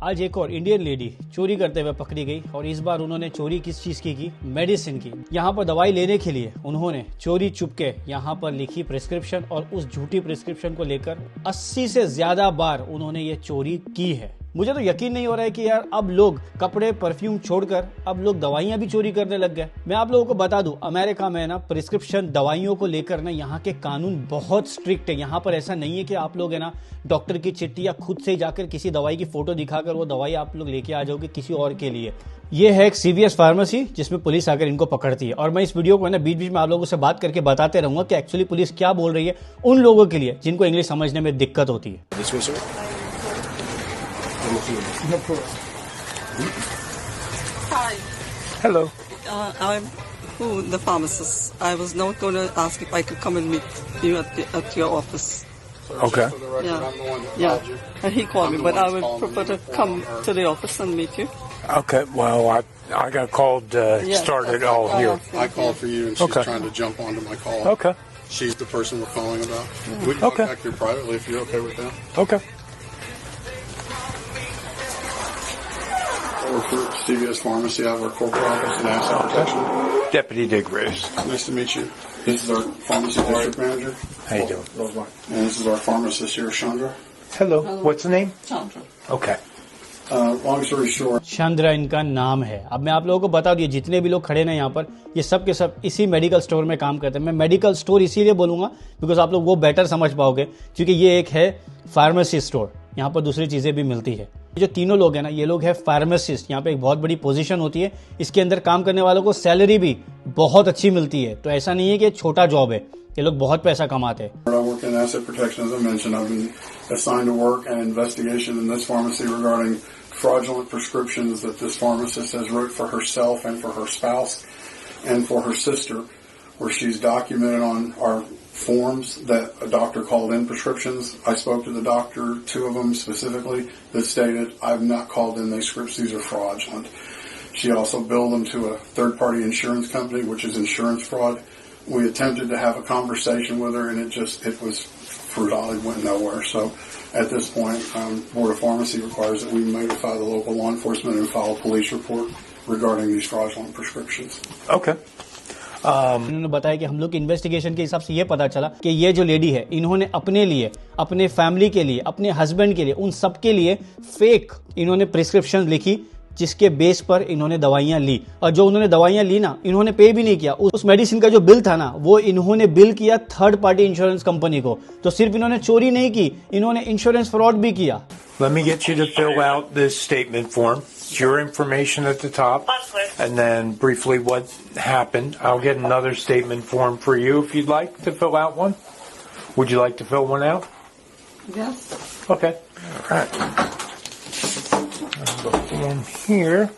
आज एक और इंडियन लेडी चोरी करते हुए पकड़ी गई और इस बार उन्होंने चोरी किस चीज की मेडिसिन की। यहाँ पर दवाई लेने के लिए उन्होंने चोरी चुपके यहाँ पर लिखी प्रिस्क्रिप्शन और उस झूठी प्रिस्क्रिप्शन को लेकर 80 से ज्यादा बार उन्होंने ये चोरी की है। मुझे तो यकीन नहीं हो रहा है कि यार अब लोग कपड़े परफ्यूम छोड़कर अब लोग दवाइयां भी चोरी करने लग गए। मैं आप लोगों को बता दूं, अमेरिका में ना प्रिस्क्रिप्शन दवाइयों को लेकर ना यहाँ के कानून बहुत स्ट्रिक्ट है। यहाँ पर ऐसा नहीं है कि आप लोग है ना डॉक्टर की चिट्ठी या खुद से जाकर किसी दवाई की फोटो दिखाकर वो दवाई आप लोग लेके आ जाओगे किसी और के लिए। ये है एक सीवीएस फार्मेसी जिसमें पुलिस आकर इनको पकड़ती है और मैं इस वीडियो को है ना बीच बीच में आप लोगों से बात करके बताते रहूंगा कि एक्चुअली पुलिस क्या बोल रही है उन लोगों के लिए जिनको इंग्लिश समझने में दिक्कत होती है। Hi. Hello. I'm the pharmacist. I was not going to ask if I could come and meet you at your office. Okay. Yeah. And he called me, but I would prefer to come to the office and meet you. Okay. Well, I got called, started all here. I called for you, and she's trying to jump onto my call. Okay. She's the person we're calling about. We can contact you privately if you're okay with that. Okay. We're for CVS Pharmacy out of our corporate office in Asset Protection. Deputy Diggrace. Nice to meet you. This is our pharmacy district manager. How you doing? And this is our pharmacist here, Chandra. Hello. What's the name? Chandra. Okay. Long story short. Chandra इनका नाम है। अब मैं आप लोगों को बता दूं, जितने भी लोग खड़े ना यहाँ पर ये सब के सब इसी मेडिकल स्टोर में काम करते हैं। मैं मेडिकल स्टोर इसीलिए बोलूंगा बिकॉज आप लोग वो बेटर समझ पाओगे क्योंकि ये एक है फार्मेसी स्टोर, यहाँ पर दूसरी चीजें भी मिलती है। जो तीनों लोग हैं ना, ये लोग है फार्मासिस्ट। यहाँ पे एक बहुत बड़ी पोजीशन होती है, इसके अंदर काम करने वालों को सैलरी भी बहुत अच्छी मिलती है। तो ऐसा नहीं है कि छोटा जॉब है, ये लोग बहुत पैसा कमाते हैं। I work in asset protection, as I mentioned. I've been assigned to work an investigation in this pharmacy regarding fraudulent prescriptions that this pharmacist has wrote for herself and for her spouse and for her sister, where she's documented on our forms that a doctor called in prescriptions. I spoke to the doctor, 2 of them specifically, that stated, I've not called in these scripts, these are fraudulent. She also billed them to a third-party insurance company, which is insurance fraud. We attempted to have a conversation with her, and it was futile. It went nowhere. So at this point, Board of Pharmacy requires that we notify the local law enforcement and file a police report regarding these fraudulent prescriptions. Okay. इन्होंने बताया कि हम लोग की investigation के हिसाब से ये पता चला कि ये जो लेडी है इन्होंने अपने लिए, अपने फैमिली के लिए, अपने हस्बैंड के लिए, उन सब के लिए फेक इन्होंने प्रिस्क्रिप्शन लिखी जिसके बेस पर इन्होंने दवाइयां ली। और जो उन्होंने दवाइयां ली ना, इन्होंने पे भी नहीं किया। उस मेडिसिन का जो बिल था ना, वो इन्होंने बिल किया थर्ड पार्टी इंश्योरेंस कंपनी को। तो सिर्फ इन्होंने चोरी नहीं की, इन्होंने इंश्योरेंस फ्रॉड भी किया। Let me get you to fill out this statement form. It's your information at the top, and then briefly what happened. I'll get another statement form for you if you'd like to fill out one. Would you like to fill one out? Yes. Okay. All right. I'll go form here.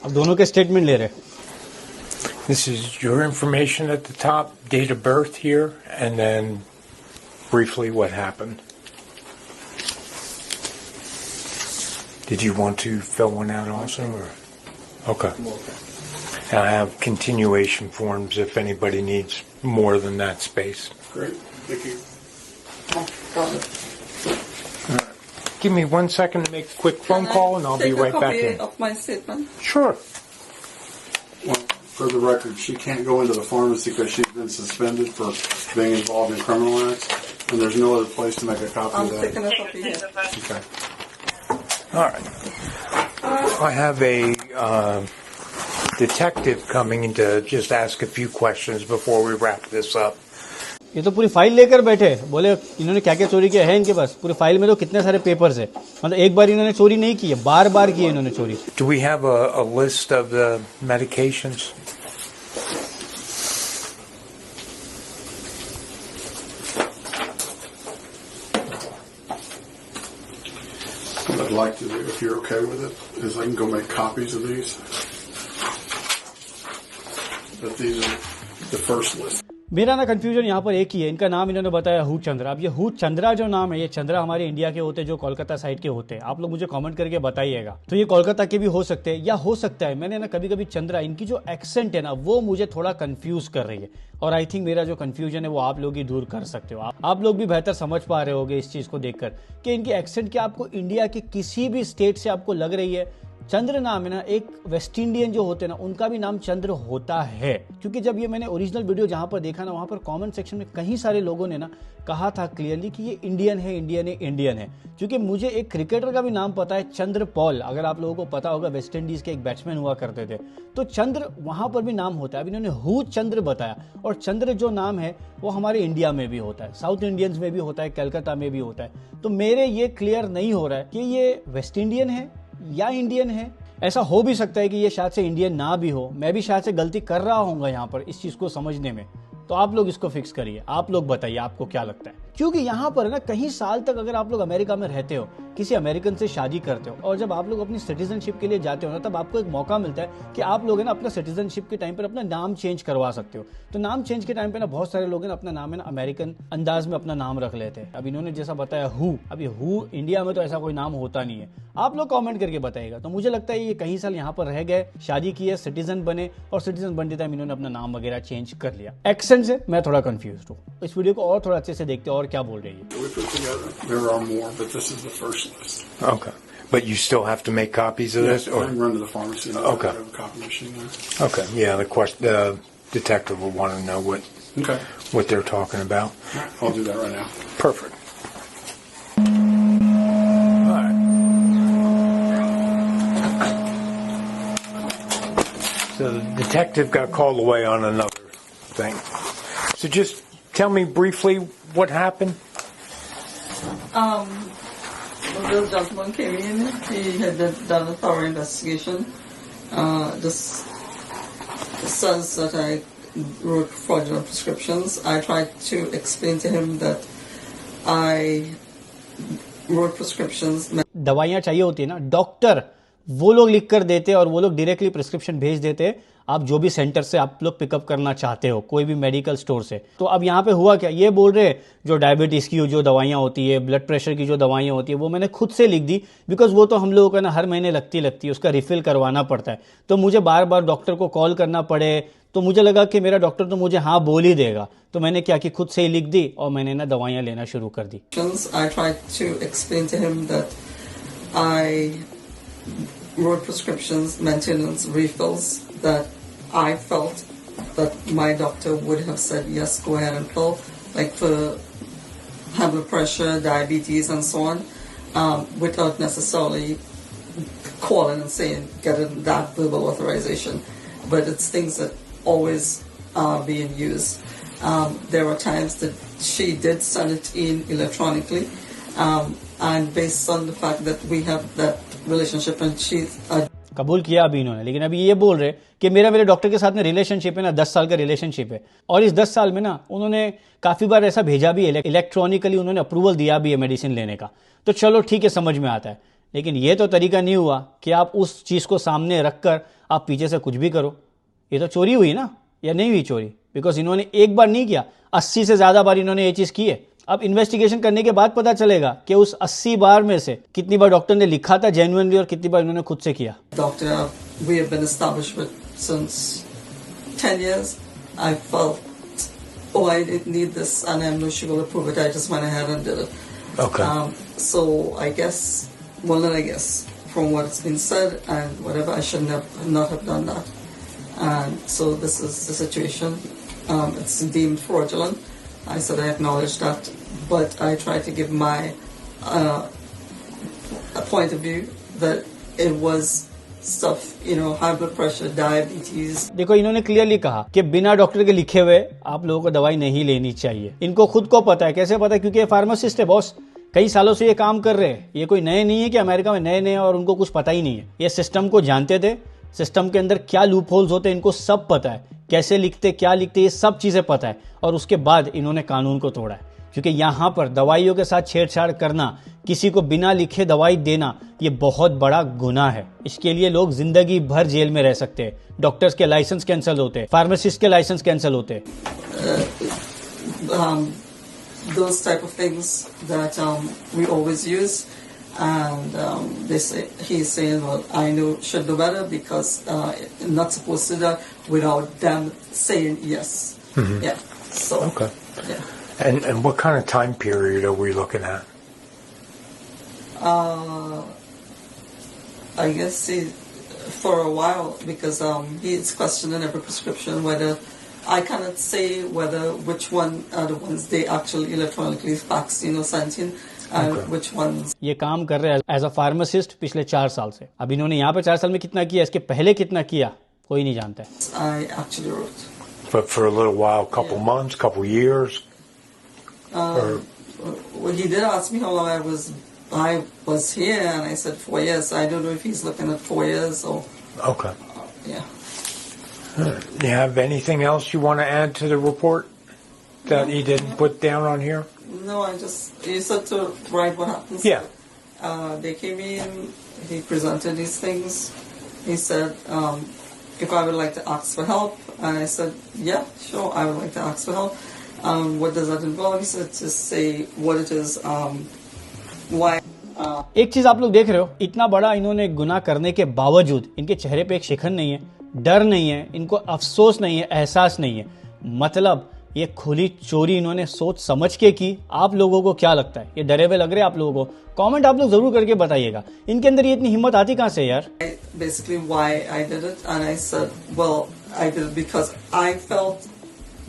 अब दोनों के statement ले रहे। This is your information at the top, date of birth here, and then briefly what happened. Did you want to fill one out also? Or? Okay. And I have continuation forms if anybody needs more than that space. Great. Thank you. Give me 1 second to make a quick phone call and I'll be right back in. Take a copy of my statement. Sure. Well, for the record, she can't go into the pharmacy because she's been suspended for being involved in criminal acts, and there's no other place to make a copy I'm of that. taking a copy here. Okay. All right. I have a detective coming in to just ask a few questions before we wrap this up. ये तो पूरी file लेकर बैठे, बोले इन्होंने क्या क्या चोरी किया है इनके पास। पूरी फाइल में तो कितने सारे पेपर्स है, मतलब एक बार इन्होंने चोरी नहीं की है, बार बार की है इन्होंने चोरी। Do we have a list of the medications? What I'd like to do, if you're okay with it, is I can go make copies of these. But these are the first list. मेरा ना confusion यहाँ पर एक ही है, इनका नाम इन्होंने बताया हू चंद्रा। अब ये हू चंद्रा जो नाम है, ये चंद्रा हमारे इंडिया के होते हैं जो कोलकाता साइड के होते हैं। आप लोग मुझे कमेंट करके बताइएगा। तो ये कोलकाता के भी हो सकते हैं, या हो सकता है मैंने ना कभी कभी चंद्रा, इनकी जो एक्सेंट है ना वो मुझे थोड़ा कंफ्यूज कर रही है। और आई थिंक मेरा जो कंफ्यूजन है वो आप लोग ही दूर कर सकते हो। आप लोग भी बेहतर समझ पा रहे होगे इस चीज को देखकर कि इनकी एक्सेंट क्या आपको इंडिया के किसी भी स्टेट से आपको लग रही है। चंद्र नाम है ना, एक वेस्ट इंडियन जो होते हैं ना उनका भी नाम चंद्र होता है। क्योंकि जब ये मैंने ओरिजिनल वीडियो जहां पर देखा ना, वहां पर कमेंट सेक्शन में कई सारे लोगों ने ना कहा था क्लियरली कि ये इंडियन है, इंडियन है, इंडियन है। क्योंकि मुझे एक क्रिकेटर का भी नाम पता है, चंद्र पॉल, अगर आप लोगों को पता होगा, वेस्ट इंडीज के एक बैट्समैन हुआ करते थे। तो चंद्र वहां पर भी नाम होता है। अब इन्होंने हु चंद्र बताया, और चंद्र जो नाम है वो हमारे इंडिया में भी होता है, साउथ इंडियंस में भी होता है, कलकत्ता में भी होता है। तो मेरे ये क्लियर नहीं हो रहा है कि ये वेस्ट इंडियन है या इंडियन है। ऐसा हो भी सकता है कि ये शायद से इंडियन ना भी हो, मैं भी शायद से गलती कर रहा हूँगा यहाँ पर इस चीज को समझने में। तो आप लोग इसको फिक्स करिए, आप लोग बताइए आपको क्या लगता है। क्योंकि यहाँ पर ना कई साल तक अगर आप लोग अमेरिका में रहते हो, किसी अमेरिकन से शादी करते हो, और जब आप लोग अपनी सिटीजनशिप के लिए जाते हो ना, तब आपको एक मौका मिलता है कि आप लोग है ना अपना सिटीजनशिप के टाइम पर अपना नाम चेंज करवा सकते हो। तो नाम चेंज के टाइम पे ना बहुत सारे लोग अपना नाम है ना अमेरिकन अंदाज में अपना नाम रख लेते हैं। अब इन्होंने जैसा बताया हु, अभी हु इंडिया में तो ऐसा कोई नाम होता नहीं है। आप लोग कमेंट करके बताइएगा। तो मुझे लगता है ये कई साल यहाँ पर रह गए, शादी की है, सिटीजन बने, और सिटीजन बनते टाइम इन्होंने अपना नाम वगैरह चेंज कर लिया। एक्सेंट से मैं थोड़ा कंफ्यूज हूँ। इस वीडियो को और थोड़ा अच्छे से देखते और क्या बोल रही है। We put together. There are more, but this is the first list. Okay. But you still have to make copies of this? I can run to the pharmacy and Okay. have a copy machine there. Okay. Yeah, the detective will want to know Okay. what they're talking about. I'll do that right now. Perfect. All right. So the detective got called away on another thing. So just tell me briefly what happened. The gentleman came in. He had done a thorough investigation. This says that I wrote fraudulent prescriptions. I tried to explain to him that I wrote prescriptions. दवाइयाँ चाहिए होती है ना, doctor वो लोग लिख कर देते और वो लोग डायरेक्टली प्रिस्क्रिप्शन भेज देते आप जो भी सेंटर से आप लोग पिकअप करना चाहते हो, कोई भी मेडिकल स्टोर से। तो अब यहाँ पे हुआ क्या, ये बोल रहे जो डायबिटीज की जो दवाइयाँ होती है, ब्लड प्रेशर की जो दवाइयाँ होती है, वो मैंने खुद से लिख दी, बिकॉज वो तो हम लोगों को ना हर महीने लगती है, उसका रिफिल करवाना पड़ता है। तो मुझे बार बार डॉक्टर को कॉल करना पड़े, तो मुझे लगा कि मेरा डॉक्टर तो मुझे हाँ बोल ही देगा। तो मैंने क्या कि खुद से ही लिख दी और मैंने ना दवाइयाँ लेना शुरू कर दी। I tried to explain to him that I wrote prescriptions, maintenance, refills that I felt that my doctor would have said, yes, go ahead and fill, like for high blood pressure, diabetes, and so on, without necessarily calling and saying, getting that verbal authorization. But it's things that always are being used. There were times that she did send it in electronically, and based on the fact that we have that relationship and she's कबूल किया अभी इन्होंने, लेकिन अभी ये बोल रहे कि मेरे डॉक्टर के साथ में रिलेशनशिप है ना 10 साल का रिलेशनशिप है, और इस 10 साल में ना उन्होंने काफी बार ऐसा भेजा भी है, इलेक्ट्रॉनिकली उन्होंने अप्रूवल दिया भी है मेडिसिन लेने का। तो चलो ठीक है, समझ में आता है, लेकिन ये तो तरीका नहीं हुआ कि आप उस चीज को सामने रखकर आप पीछे से कुछ भी करो। ये तो चोरी हुई ना, या नहीं हुई चोरी? बिकॉज इन्होंने एक बार नहीं किया, 80 से ज्यादा बार इन्होंने ये चीज की है। अब इन्वेस्टिगेशन करने के बाद पता चलेगा कि उस 80 बार में से कितनी बार डॉक्टर ने लिखा था जेन्युइनली और कितनी बार इन्होंने खुद से किया। Doctor we have been established with since 10 years. I felt, oh, I didn't need this, and I know she will approve it. I just went ahead and did it. Okay. So I guess, well, not I guess, from what's been said and whatever, I should not have done that. And so this is the situation. It's deemed fraudulent. I said I acknowledge that, but I try to give my a point of view that it was stuff, high blood pressure, diabetes. देखो इन्होंने clearly कहा कि बिना doctor के लिखे हुए आप लोगों को दवाई नहीं लेनी चाहिए। इनको खुद को पता है। कैसे पता है? क्योंकि ये फार्मासिस्ट है बॉस, कई सालों से ये काम कर रहे हैं। ये कोई नए नहीं है कि अमेरिका में नए और उनको कुछ पता ही नहीं है। ये सिस्टम को जानते थे, सिस्टम के अंदर क्या लूप होल्स होते हैं इनको सब पता है, कैसे लिखते क्या लिखते ये सब चीजें पता है, और उसके बाद इन्होंने कानून को तोड़ा है। क्योंकि यहाँ पर दवाइयों के साथ छेड़छाड़ करना, किसी को बिना लिखे दवाई देना, ये बहुत बड़ा गुनाह है। इसके लिए लोग जिंदगी भर जेल में रह सकते हैं। डॉक्टर्स के लाइसेंस कैंसिल होते हैं, फार्मासिस्ट के लाइसेंस कैंसिल होते हैं। Those type of things that we always use, and he's saying, well, I should do better because not supposed to do that without them saying yes. Mm-hmm. Yeah. So. Okay. Yeah. And what kind of time period are we looking at? I guess for a while, because he's questioning every prescription whether. I cannot say which one are the ones they actually electronically faxed, sent in, and which ones. ये काम कर रहे हैं as a pharmacist पिछले 4 साल से। अब इन्होंने यहाँ पे 4 साल में कितना किया, इसके पहले कितना किया, कोई नहीं जानता है। I actually wrote. But for a little while, couple months, couple years. Well, he did ask me how long I was here, and I said 4 years. I don't know if he's looking at 4 years or. Okay. Yeah. You have anything else you want to add to the report that he didn't put down on here? No, he said to write what happens. Yeah. They came in, he presented these things. He said, if I would like to ask for help, and I said, yeah, sure, I would like to ask for help. What does that involve? He said to say what it is, why. एक चीज आप लोग देख रहे हो, इतना बड़ा इन्होंने गुनाह करने के बावजूद इनके चेहरे पे एक शिकन नहीं है, डर नहीं है, इनको अफसोस नहीं है, एहसास नहीं है। मतलब ये खुली चोरी इन्होंने सोच समझ के की। आप लोगों को क्या लगता है, ये डरे हुए लग रहे हैं आप लोगों को? कमेंट आप लोग जरूर करके बताइएगा, इनके अंदर ये इतनी हिम्मत आती कहां से यार? Basically why I did it, and I said, well, I did it because I felt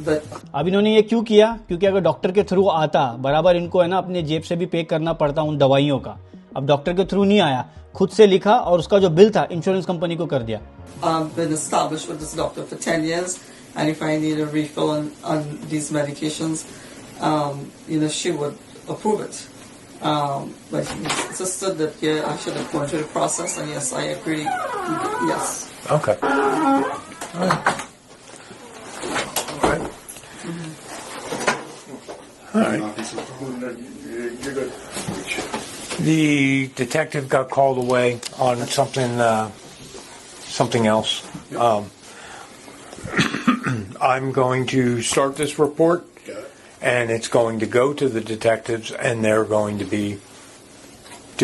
that. अब इन्होंने ये क्यों किया? क्योंकि अगर डॉक्टर के थ्रू आता, बराबर इनको है ना अपने जेब से भी पे करना पड़ता उन दवाइयों का। अब डॉक्टर के थ्रू नहीं आया, खुद से लिखा और उसका जो बिल था इंश्योरेंस कंपनी को कर दिया। Been established with this doctor for 10 years, and if I need a refill on these medications, she would approve it. But he insisted that I should have gone through the process, and yes, I agree. Yes. Okay. All right. All right. You're good. The detective got called away on something else. I'm going to start this report, and it's going to go to the detectives, and they're going to be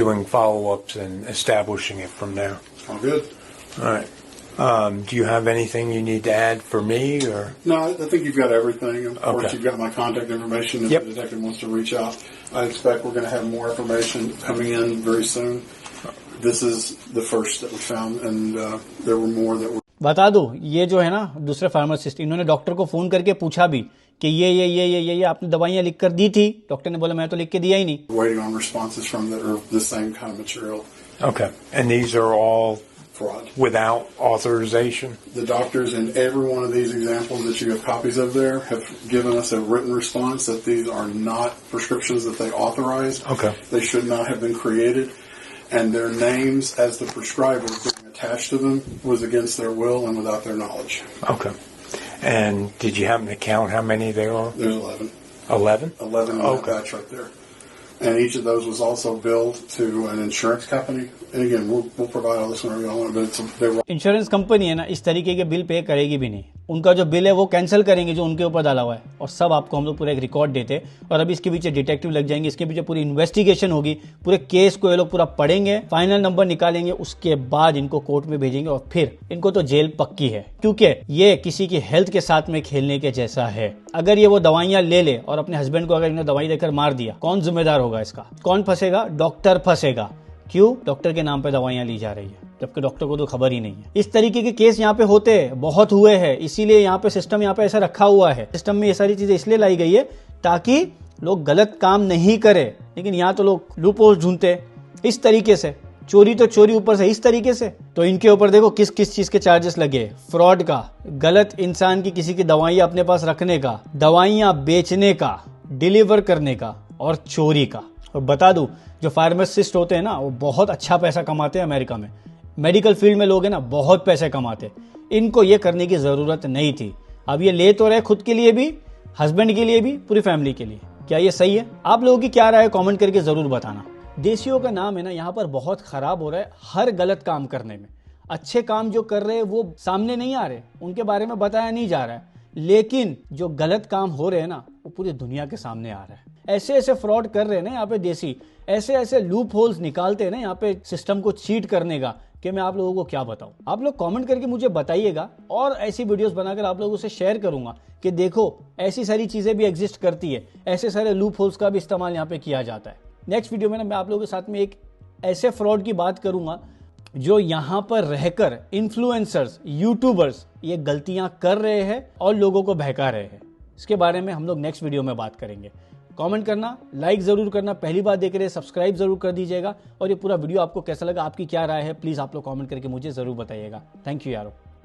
doing follow-ups and establishing it from there. All good. All right. Do you have anything you need to add for me, or? No, I think you've got everything. Of course, Okay. you've got my contact information if Yep. the detective wants to reach out. I expect we're going to have more information coming in very soon. This is the first that we found, and there were more that were. बता दो, ये जो है ना दूसरे pharmacist, इन्होंने doctor को phone करके पूछा भी कि ये आपने दवाइयां लिख कर दी थी। डॉक्टर ने बोला मैं तो लिख के दिया ही नहीं। Waiting on responses from that are the same kind of material. Okay. And these are all Fraud. without authorization? The doctors in every one of these examples that you have copies of there have given us a written response that these are not prescriptions that they authorized. Okay. They should not have been created. And their names as the prescriber being attached to them was against their will and without their knowledge. Okay. And did you happen to count how many there are? There's 11. 11? 11 in that Okay. batch right there. And each of those was also billed to an insurance company. And again, we'll provide all this whenever you want, but they were. Insurance company है ना इस तरीके के bill pay करेगी भी नहीं। उनका जो बिल है वो कैंसिल करेंगे जो उनके ऊपर डाला हुआ है, और सब आपको हम लोग पूरा एक रिकॉर्ड देते। और अभी इसके पीछे डिटेक्टिव लग जाएंगे, इसके पीछे पूरी इन्वेस्टिगेशन होगी, पूरे केस को ये लोग पूरा पढ़ेंगे, फाइनल नंबर निकालेंगे, उसके बाद इनको कोर्ट में भेजेंगे और फिर इनको तो जेल पक्की है, क्योंकि ये किसी की हेल्थ के साथ में खेलने के जैसा है। अगर ये वो दवाइयां ले ले और अपने हस्बैंड को अगर इन्हें दवाई देकर मार दिया, कौन जिम्मेदार होगा इसका? कौन फंसेगा? डॉक्टर फंसेगा। क्यों? डॉक्टर के नाम पे दवाइयां ली जा रही है, जबकि डॉक्टर को तो खबर ही नहीं है। इस तरीके के केस यहाँ पे होते हैं, बहुत हुए हैं, इसीलिए यहाँ पे सिस्टम यहाँ पे ऐसा रखा हुआ है। सिस्टम में ये सारी चीजें इसलिए लाई गई है ताकि लोग गलत काम नहीं करे, लेकिन यहाँ तो लोग लूप होल ढूंढते इस तरीके से। चोरी तो चोरी, ऊपर से इस तरीके से। तो इनके ऊपर देखो किस किस चीज के चार्जेस लगे, फ्रॉड का, गलत इंसान की किसी की दवाइयां अपने पास रखने का, दवाइयां बेचने का, डिलीवर करने का और चोरी का। और बता दूं, जो फार्मासिस्ट होते हैं ना वो बहुत अच्छा पैसा कमाते हैं अमेरिका में। मेडिकल फील्ड में लोग हैं ना बहुत पैसे कमाते। इनको ये करने की जरूरत नहीं थी। अब ये ले तो रहे खुद के लिए भी, हस्बैंड के लिए भी, पूरी फैमिली के लिए। क्या ये सही है? आप लोगों की क्या राय है कमेंट करके जरूर बताना। देसियों का नाम है ना यहाँ पर बहुत खराब हो रहा है हर गलत काम करने में। अच्छे काम जो कर रहे हैं वो सामने नहीं आ रहे, उनके बारे में बताया नहीं जा रहा है, लेकिन जो गलत काम हो रहे हैं ना वो पूरी दुनिया के सामने आ रहा है। ऐसे ऐसे फ्रॉड कर रहे हैं ना यहाँ पे देसी, ऐसे ऐसे लूप होल्स निकालते हैं ना यहाँ पे सिस्टम को चीट करने का कि मैं आप लोगों को क्या बताऊं। आप लोग कमेंट करके मुझे बताइएगा और ऐसी वीडियोस बनाकर आप लोगों से शेयर करूंगा कि देखो ऐसी सारी चीजें भी एग्जिस्ट करती है, ऐसे सारे लूप होल्स का भी इस्तेमाल यहाँ पे किया जाता है। नेक्स्ट वीडियो में ना मैं आप लोगों के साथ में एक ऐसे फ्रॉड की बात करूंगा जो यहाँ पर रहकर इन्फ्लुएंसर्स, यूट्यूबर्स ये गलतियां कर रहे हैं और लोगों को बहका रहे हैं। इसके बारे में हम लोग नेक्स्ट वीडियो में बात करेंगे। कमेंट करना, लाइक जरूर करना, पहली बार देख रहे हैं सब्सक्राइब जरूर कर दीजिएगा। और ये पूरा वीडियो आपको कैसा लगा, आपकी क्या राय है, प्लीज आप लोग कमेंट करके मुझे जरूर बताइएगा। थैंक यू यारो।